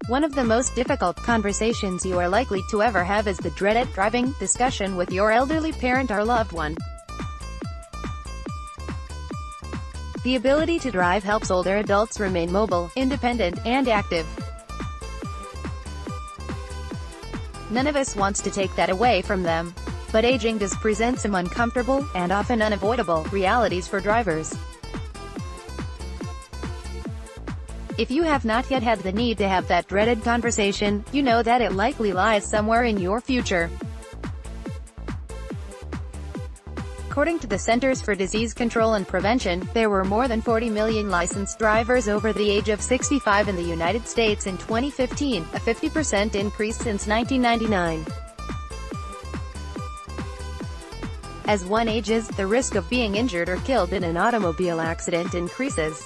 One of the most difficult conversations you are likely to ever have is the dreaded driving discussion with your elderly parent or loved one. The ability to drive helps older adults remain mobile, independent, and active. None of us wants to take that away from them. But aging does present some uncomfortable, and often unavoidable, realities for drivers. If you have not yet had the need to have that dreaded conversation, you know that it likely lies somewhere in your future. According to the Centers for Disease Control and Prevention, there were more than 40 million licensed drivers over the age of 65 in the United States in 2015, a 50% increase since 1999. As one ages, the risk of being injured or killed in an automobile accident increases.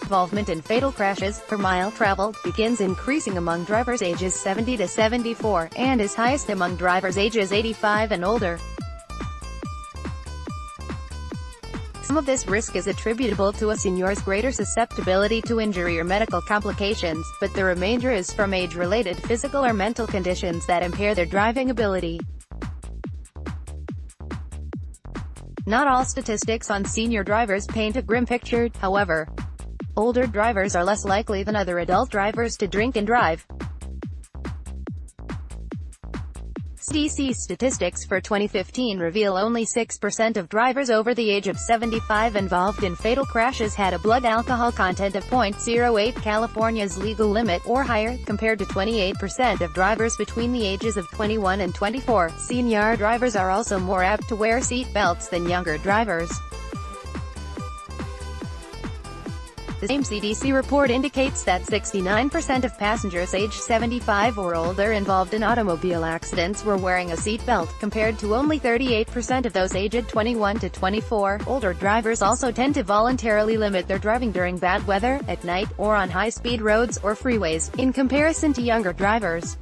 Involvement in fatal crashes, per mile traveled, begins increasing among drivers ages 70 to 74, and is highest among drivers ages 85 and older. Some of this risk is attributable to a senior's greater susceptibility to injury or medical complications, but the remainder is from age-related physical or mental conditions that impair their driving ability. Not all statistics on senior drivers paint a grim picture, however. Older drivers are less likely than other adult drivers to drink and drive. CDC statistics for 2015 reveal only 6% of drivers over the age of 75 involved in fatal crashes had a blood alcohol content of 0.08, California's legal limit, or higher, compared to 28% of drivers between the ages of 21 and 24. Senior drivers are also more apt to wear seat belts than younger drivers. The same CDC report indicates that 69% of passengers aged 75 or older involved in automobile accidents were wearing a seatbelt, compared to only 38% of those aged 21 to 24. Older drivers also tend to voluntarily limit their driving during bad weather, at night, or on high-speed roads or freeways, in comparison to younger drivers.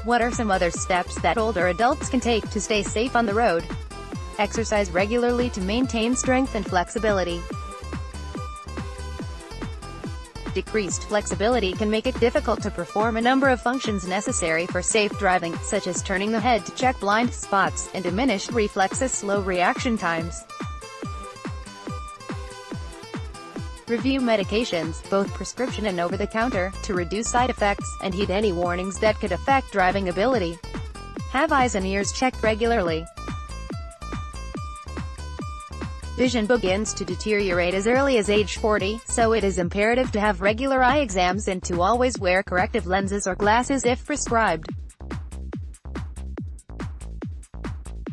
What are some other steps that older adults can take to stay safe on the road? Exercise regularly to maintain strength and flexibility. Decreased flexibility can make it difficult to perform a number of functions necessary for safe driving, such as turning the head to check blind spots, and diminished reflexes slow reaction times. Review medications, both prescription and over-the-counter, to reduce side effects, and heed any warnings that could affect driving ability. Have eyes and ears checked regularly. Vision begins to deteriorate as early as age 40, so it is imperative to have regular eye exams and to always wear corrective lenses or glasses if prescribed.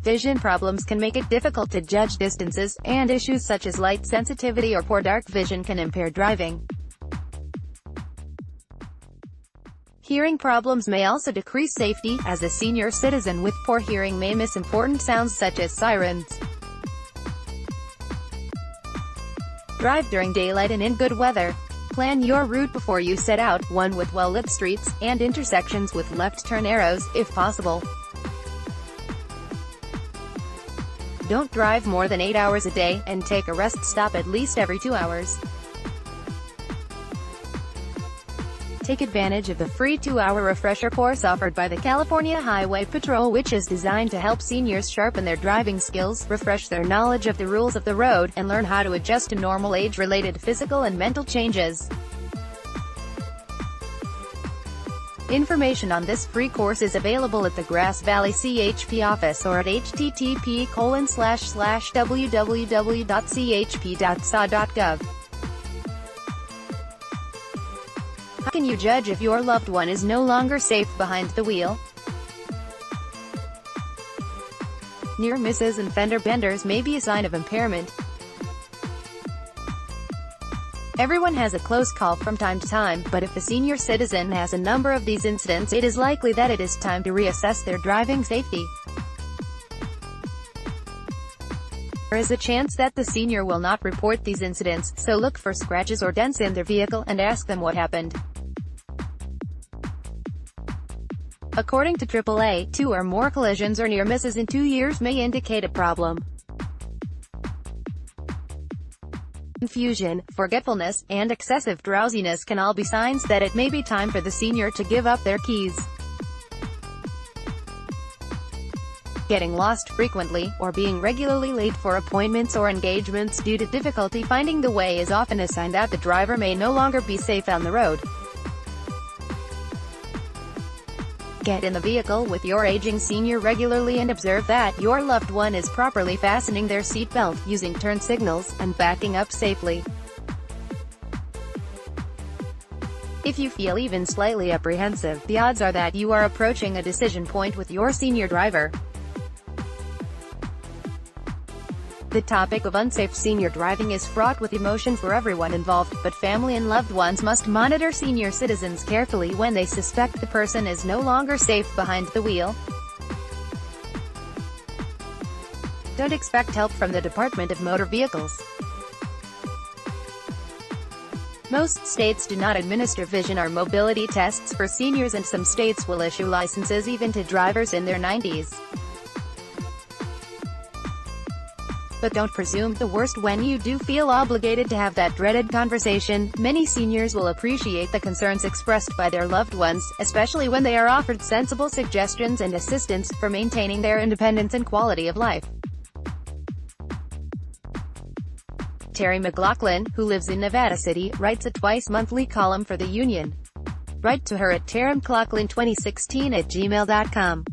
Vision problems can make it difficult to judge distances, and issues such as light sensitivity or poor dark vision can impair driving. Hearing problems may also decrease safety, as a senior citizen with poor hearing may miss important sounds such as sirens. Drive during daylight and in good weather. Plan your route before you set out, one with well-lit streets, and intersections with left turn arrows, if possible. Don't drive more than 8 hours a day, and take a rest stop at least every 2 hours. Take advantage of the free 2-hour refresher course offered by the California Highway Patrol, which is designed to help seniors sharpen their driving skills, refresh their knowledge of the rules of the road, and learn how to adjust to normal age-related physical and mental changes. Information on this free course is available at the Grass Valley CHP office or at http://www.chp.sa.gov. How can you judge if your loved one is no longer safe behind the wheel? Near misses and fender benders may be a sign of impairment. Everyone has a close call from time to time, but if a senior citizen has a number of these incidents, it is likely that it is time to reassess their driving safety. There is a chance that the senior will not report these incidents, so look for scratches or dents in their vehicle, and ask them what happened. According to AAA, 2 or more collisions or near misses in 2 years may indicate a problem. Confusion, forgetfulness, and excessive drowsiness can all be signs that it may be time for the senior to give up their keys. Getting lost frequently, or being regularly late for appointments or engagements due to difficulty finding the way is often a sign that the driver may no longer be safe on the road. Get in the vehicle with your aging senior regularly and observe that your loved one is properly fastening their seatbelt, using turn signals, and backing up safely. If you feel even slightly apprehensive, the odds are that you are approaching a decision point with your senior driver. The topic of unsafe senior driving is fraught with emotion for everyone involved, but family and loved ones must monitor senior citizens carefully when they suspect the person is no longer safe behind the wheel. Don't expect help from the Department of Motor Vehicles. Most states do not administer vision or mobility tests for seniors, and some states will issue licenses even to drivers in their 90s. But don't presume the worst when you do feel obligated to have that dreaded conversation. Many seniors will appreciate the concerns expressed by their loved ones, especially when they are offered sensible suggestions and assistance for maintaining their independence and quality of life. Terry McLaughlin, who lives in Nevada City, writes a twice-monthly column for The Union. Write to her at terrymclaughlin2016@gmail.com.